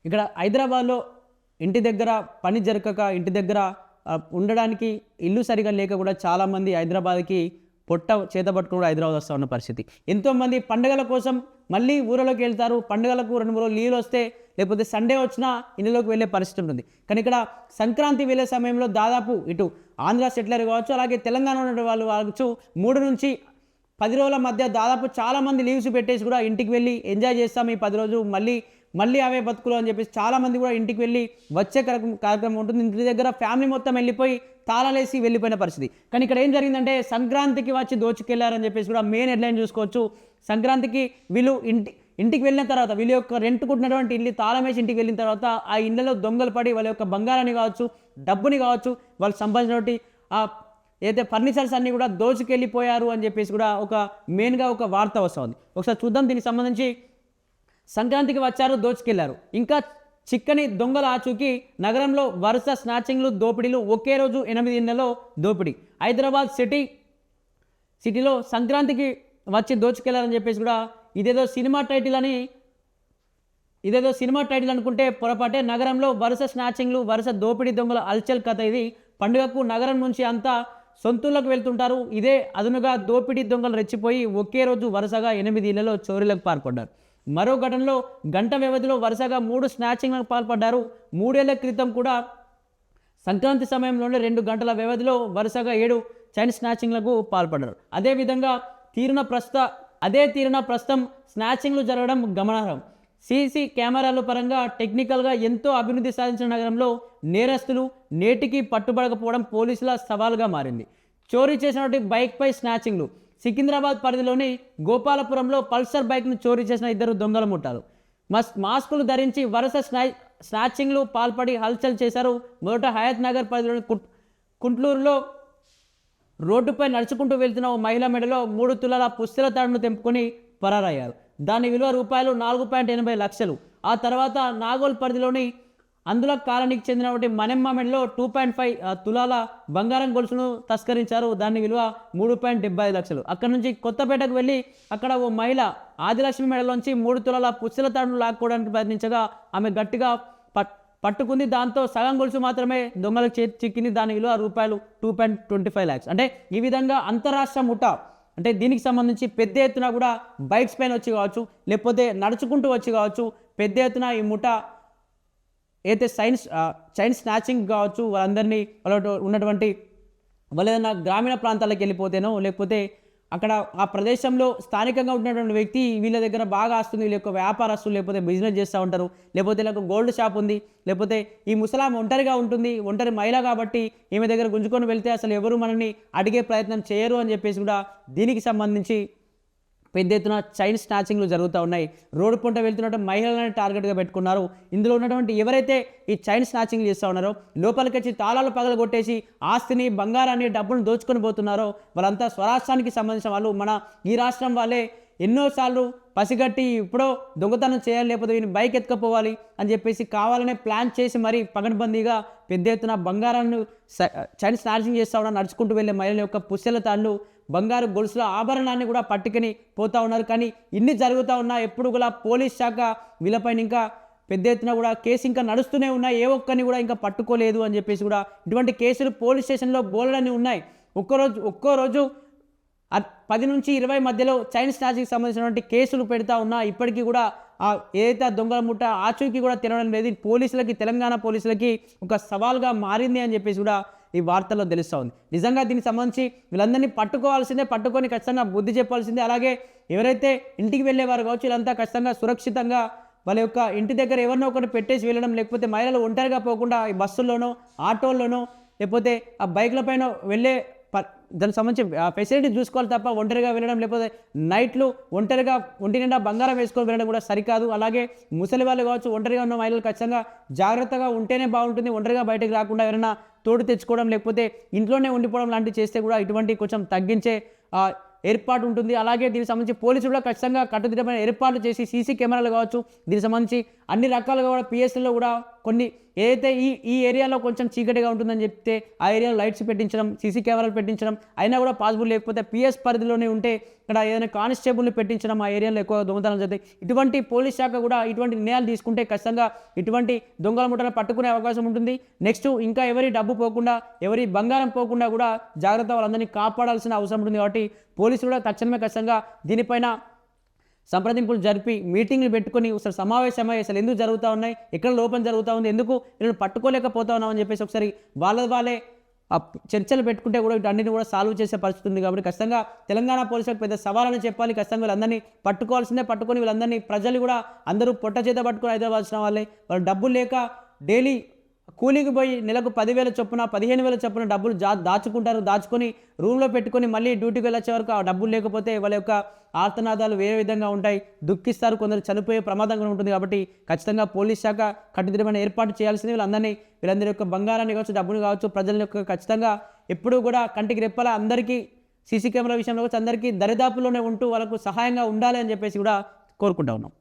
ఇక్కడ హైదరాబాద్‌లో ఇంటి దగ్గర పని జరగక, ఇంటి దగ్గర ఉండడానికి ఇల్లు సరిగ్గా లేక కూడా చాలామంది హైదరాబాద్‌కి పొట్ట చేత పట్టుకొని కూడా హైదరాబాద్ వస్తా ఉన్న పరిస్థితి. ఎంతోమంది పండుగల కోసం మళ్ళీ ఊరలోకి వెళ్తారు. పండుగలకు 2, 3 రోజులు లీవ్‌లు వస్తే లేకపోతే సండే వచ్చినా ఇళ్ళలోకి వెళ్ళే పరిస్థితి ఉంటుంది. కానీ ఇక్కడ సంక్రాంతి వెళ్ళే సమయంలో దాదాపు ఇటు ఆంధ్ర సెటిలర్ కావచ్చు, అలాగే తెలంగాణ ఉన్న వాళ్ళు కావచ్చు 3 నుంచి 10 రోజుల మధ్య దాదాపు చాలామంది లీవ్స్ పెట్టేసి కూడా ఇంటికి వెళ్ళి ఎంజాయ్ చేస్తాం ఈ 10 రోజులు మళ్ళీ అవే బతుకులు అని చెప్పేసి చాలామంది కూడా ఇంటికి వెళ్ళి వచ్చే కార్యక్రమం ఉంటుంది. ఇంటి దగ్గర ఫ్యామిలీ మొత్తం వెళ్ళిపోయి తాళాలేసి వెళ్ళిపోయిన పరిస్థితి. కానీ ఇక్కడ ఏం జరిగిందంటే సంక్రాంతికి వచ్చి దోచుకెళ్లారని చెప్పేసి కూడా మెయిన్ హెడ్లైన్ చూసుకోవచ్చు. సంక్రాంతికి వీళ్ళు ఇంటికి వెళ్ళిన తర్వాత వీళ్ళ యొక్క రెంట్కుంటున్నటువంటి ఇల్లు తాళం వేసి ఇంటికి వెళ్ళిన తర్వాత ఆ ఇళ్లలో దొంగలు పడి వాళ్ళ యొక్క బంగారాన్ని కావచ్చు, డబ్బుని కావచ్చు, వాళ్ళు సంపాదించినటువంటి ఏదైతే ఫర్నిచర్స్ అన్నీ కూడా దోచుకెళ్ళిపోయారు అని చెప్పేసి కూడా మెయిన్గా ఒక వార్త వస్తుంది. ఒకసారి చూద్దాం. దీనికి సంబంధించి సంక్రాంతికి వచ్చారు, దోచుకెళ్లారు. ఇంకా చిక్కని దొంగల ఆచూకీ. నగరంలో వరుస స్నాచింగ్లు, దోపిడీలు. ఒకే రోజు 8 ఇళ్లలో దోపిడీ. హైదరాబాద్ సిటీలో సంక్రాంతికి వచ్చి దోచుకెళ్లారని చెప్పేసి కూడా ఇదేదో సినిమా టైటిల్ అనుకుంటే పొరపాటే. నగరంలో వరుస స్నాచింగ్లు, వరుస దోపిడీ దొంగల అల్చల్ కథ ఇది. పండుగకు నగరం నుంచి అంతా సొంతూళ్ళకు వెళ్తుంటారు. ఇదే అదునుగా దోపిడీ దొంగలు రెచ్చిపోయి ఒకే రోజు వరుసగా 8 ఇళ్లలో చోరీలకు పాల్పడ్డారు. మరో ఘటనలో గంట వ్యవధిలో వరుసగా 3 స్నాచింగ్లకు పాల్పడ్డారు. 3 ఏళ్ల క్రితం కూడా సంక్రాంతి సమయంలోనే 2 గంటల వ్యవధిలో వరుసగా 7 చైన్ స్నాచింగ్లకు పాల్పడ్డారు. అదేవిధంగా తీరున ప్రస్తుతం స్నాచింగ్లు జరగడం గమనార్హం. సీసీ కెమెరాల పరంగా టెక్నికల్గా ఎంతో అభివృద్ధి సాధించిన నగరంలో నేరస్తులు నేటికి పట్టుబడకపోవడం పోలీసుల సవాల్గా మారింది. చోరీ చేసినటువంటి బైక్పై స్నాచింగ్లు. సికింద్రాబాద్ పరిధిలోని గోపాలపురంలో పల్సర్ బైక్ను చోరీ చేసిన 2 దొంగల ముఠాలు మాస్కులు ధరించి వరుస స్నాచింగ్లు పాల్పడి హల్చల్ చేశారు. మొదట హయత్ నగర్ పరిధిలోని కుంట్లూరులో రోడ్డుపై నడుచుకుంటూ వెళ్తున్న ఓ మహిళ మెడలో 3 తులాల పుస్తెల తాడును తెంపుకొని పరారయ్యారు. దాని విలువ రూపాయలు 4.80 లక్షలు. ఆ తర్వాత నాగోల్ పరిధిలోని అందుల కాలనీకి చెందినటువంటి మನೆమ్మ మెడలో 2.5 తులాల బంగారం గొలుసును తస్కరించారు. దాని విలువ 3.75 లక్షలు. అక్కడ నుంచి కొత్తపేటకు వెళ్ళి అక్కడ ఓ మహిళ ఆదిలక్ష్మి మెడలోంచి 3 తులాల పుస్తెల తాడును లాక్కోవడానికి ప్రయత్నించగా ఆమె గట్టిగా పట్టుకుంది. దాంతో సగం గొలుసు మాత్రమే దొంగలకు చిక్కింది. దాని విలువ రూపాయలు 2.25 లాక్స్. అంటే ఈ విధంగా అంతరాష్ట్ర ముఠా, అంటే దీనికి సంబంధించి పెద్ద ఎత్తున కూడా బైక్స్ పైన వచ్చి కావచ్చు, లేకపోతే నడుచుకుంటూ వచ్చి కావచ్చు, పెద్ద ఎత్తున ఈ ముఠా అయితే చైన్ స్నాచింగ్ కావచ్చు, వాళ్ళందరినీ ఉన్నటువంటి వాళ్ళు ఏదైనా గ్రామీణ ప్రాంతాలకు వెళ్ళిపోతేనో, లేకపోతే అక్కడ ఆ ప్రదేశంలో స్థానికంగా ఉన్నటువంటి వ్యక్తి వీళ్ళ దగ్గర బాగా వస్తుంది, వీళ్ళ యొక్క వ్యాపారస్తులు లేకపోతే బిజినెస్ చేస్తూ ఉంటారు, లేకపోతే వీళ్ళకి గోల్డ్ షాప్ ఉంది, లేకపోతే ఈ ముసలాం ఒంటరిగా ఉంటుంది, ఒంటరి మహిళ కాబట్టి ఈమె దగ్గర గుంజుకొని వెళ్తే అసలు ఎవరు మనల్ని అడిగే ప్రయత్నం చేయరు అని చెప్పేసి కూడా దీనికి సంబంధించి పెద్ద ఎత్తున చైన్ స్నాచింగ్లు జరుగుతూ ఉన్నాయి. రోడ్డు పొంట వెళ్తున్నటువంటి మహిళలను టార్గెట్గా పెట్టుకున్నారు. ఇందులో ఉన్నటువంటి ఎవరైతే ఈ చైన్ స్నాచింగ్ చేస్తూ ఉన్నారో, లోపలికి వచ్చి తాళాలు పగలగొట్టేసి ఆస్తిని, బంగారాన్ని, డబ్బును దోచుకొని పోతున్నారో వాళ్ళంతా స్వరాష్ట్రానికి సంబంధించిన వాళ్ళు. మన ఈ రాష్ట్రం వాళ్ళే ఎన్నోసార్లు పసిగట్టి ఇప్పుడో దొంగతనం చేయాలి, లేకపోతే వీని బైక్ ఎత్తుకపోవాలి అని చెప్పేసి కావాలనే ప్లాన్ చేసి మరీ పగడ్బందీగా పెద్ద ఎత్తున బంగారాన్ని చైన్ స్నాచింగ్ చేస్తూ ఉన్నారు. నడుచుకుంటూ వెళ్ళే మహిళల యొక్క పుస్తెల తాళ్ళు, బంగారు గొలుసుల ఆభరణాన్ని కూడా పట్టుకొని పోతూ ఉన్నారు. కానీ ఇన్ని జరుగుతూ ఉన్నా ఎప్పుడు కూడా పోలీస్ శాఖ వీళ్ళపైన ఇంకా పెద్ద ఎత్తున కూడా కేసు ఇంకా నడుస్తూనే ఉన్నాయి. ఏ ఒక్కరిని కూడా ఇంకా పట్టుకోలేదు అని చెప్పేసి కూడా ఇటువంటి కేసులు పోలీస్ స్టేషన్లో బోలెడన్ని ఉన్నాయి. ఒక్కో రోజు 10 నుంచి 20 మధ్యలో చైన్ స్నాచింగ్కి సంబంధించినటువంటి కేసులు పెడతా ఉన్నా ఇప్పటికీ కూడా ఏదైతే దొంగల ముఠ ఆచూకీ కూడా తినడం లేదు. పోలీసులకి, తెలంగాణ పోలీసులకి ఒక సవాల్గా మారింది అని చెప్పేసి కూడా ఈ వార్తల్లో తెలుస్తూ ఉంది. నిజంగా దీనికి సంబంధించి వీళ్ళందరినీ పట్టుకొని ఖచ్చితంగా బుద్ధి చెప్పాల్సిందే. అలాగే ఎవరైతే ఇంటికి వెళ్ళేవారు కావచ్చు, వీళ్ళంతా ఖచ్చితంగా సురక్షితంగా వాళ్ళ యొక్క ఇంటి దగ్గర ఎవరినో ఒకటి పెట్టేసి వెళ్ళడం, లేకపోతే మహిళలు ఒంటరిగా పోకుండా ఈ బస్సుల్లోనో, ఆటోల్లోనో, లేకపోతే ఆ బైక్ల పైన వెళ్ళే దానికి సంబంధించి ఫెసిలిటీ చూసుకోవాలి తప్ప ఒంటరిగా వెళ్ళడం, లేకపోతే నైట్లు ఒంటరిగా ఒంటి నిండా బంగారం వేసుకొని వెళ్ళడం కూడా సరికాదు. అలాగే ముసలి వాళ్ళు కావచ్చు, ఒంటరిగా ఉన్న మహిళలు ఖచ్చితంగా జాగ్రత్తగా ఉంటేనే బాగుంటుంది. ఒంటరిగా బయటకు రాకుండా ఎవరైనా తోడు తెచ్చుకోవడం, లేకపోతే ఇంట్లోనే ఉండిపోవడం లాంటివి చేస్తే కూడా ఇటువంటి కొంచెం తగ్గించే ఏర్పాటు ఉంటుంది. అలాగే దీనికి సంబంధించి పోలీసులు కూడా ఖచ్చితంగా కట్టుదిట్టమైన ఏర్పాట్లు చేసి సీసీ కెమెరాలు కావచ్చు, దీనికి సంబంధించి అన్ని రకాలుగా కూడా పిఎస్లో కూడా కొన్ని ఏదైతే ఈ ఏరియాలో కొంచెం చీకటిగా ఉంటుందని చెప్తే ఆ ఏరియాలో లైట్స్ పెట్టించడం, సీసీ కెమెరాలు పెట్టించడం అయినా కూడా పాసిబుల్ లేకపోతే పిఎస్ పరిధిలోనే ఉంటే ఇక్కడ ఏదైనా కానిస్టేబుల్ని పెట్టించడం, ఆ ఏరియాలో ఎక్కువ దొంగతనాలు జరుగుతాయి. ఇటువంటి పోలీస్ శాఖ కూడా ఇటువంటి నిర్ణయాలు తీసుకుంటే ఖచ్చితంగా ఇటువంటి దొంగల ముఠాలను పట్టుకునే అవకాశం ఉంటుంది. నెక్స్ట్ ఇంకా ఎవరి డబ్బు పోకుండా, ఎవరి బంగారం పోకుండా కూడా జాగ్రత్త వాళ్ళందరినీ కాపాడాల్సిన అవసరం ఉంటుంది. కాబట్టి పోలీసులు కూడా తక్షణమే ఖచ్చితంగా దీనిపైన సంప్రదింపులు జరిపి మీటింగ్లు పెట్టుకొని ఒకసారి సమావేశమై అసలు ఎందుకు జరుగుతూ ఉన్నాయి, ఎక్కడ లోపం జరుగుతూ ఉంది, ఎందుకు వీళ్ళని పట్టుకోలేకపోతా ఉన్నామని చెప్పేసి ఒకసారి వాళ్ళే చర్చలు పెట్టుకుంటే కూడా వీటన్నిటిని కూడా సాల్వ్ చేసే పరిస్థితి ఉంది. కాబట్టి ఖచ్చితంగా తెలంగాణ పోలీసులకు పెద్ద సవాలని చెప్పాలి. ఖచ్చితంగా వీళ్ళందరినీ పట్టుకోవాల్సిందే. పట్టుకొని వీళ్ళందరినీ ప్రజలు కూడా అందరూ పొట్ట చేత పట్టుకొని హైదరాబాద్ వచ్చిన వాళ్ళే, వాళ్ళు డబ్బులు లేక డైలీ కూలికి పోయి నెలకు 10,000 చొప్పున 15,000 చొప్పున డబ్బులు దాచుకుంటారు. దాచుకొని రూమ్లో పెట్టుకొని మళ్ళీ డ్యూటీకి వెళ్ళొచ్చే వరకు ఆ డబ్బులు లేకపోతే వాళ్ళ యొక్క ఆర్తనాదాలు వేరే విధంగా ఉంటాయి, దుఃఖిస్తారు, కొందరు చనిపోయే ప్రమాదం కూడా ఉంటుంది. కాబట్టి ఖచ్చితంగా పోలీస్ శాఖ కట్టుదిట్టమైన ఏర్పాటు చేయాల్సింది. వీళ్ళందరి యొక్క బంగారాన్ని కావచ్చు, డబ్బులు కావచ్చు, ప్రజల యొక్క ఖచ్చితంగా ఎప్పుడూ కూడా కంటికి రెప్పలా అందరికీ సీసీ కెమెరా విషయంలో కావచ్చు అందరికీ దరిదాపులోనే ఉంటూ వాళ్ళకు సహాయంగా ఉండాలి అని చెప్పేసి కూడా కోరుకుంటా ఉన్నాం.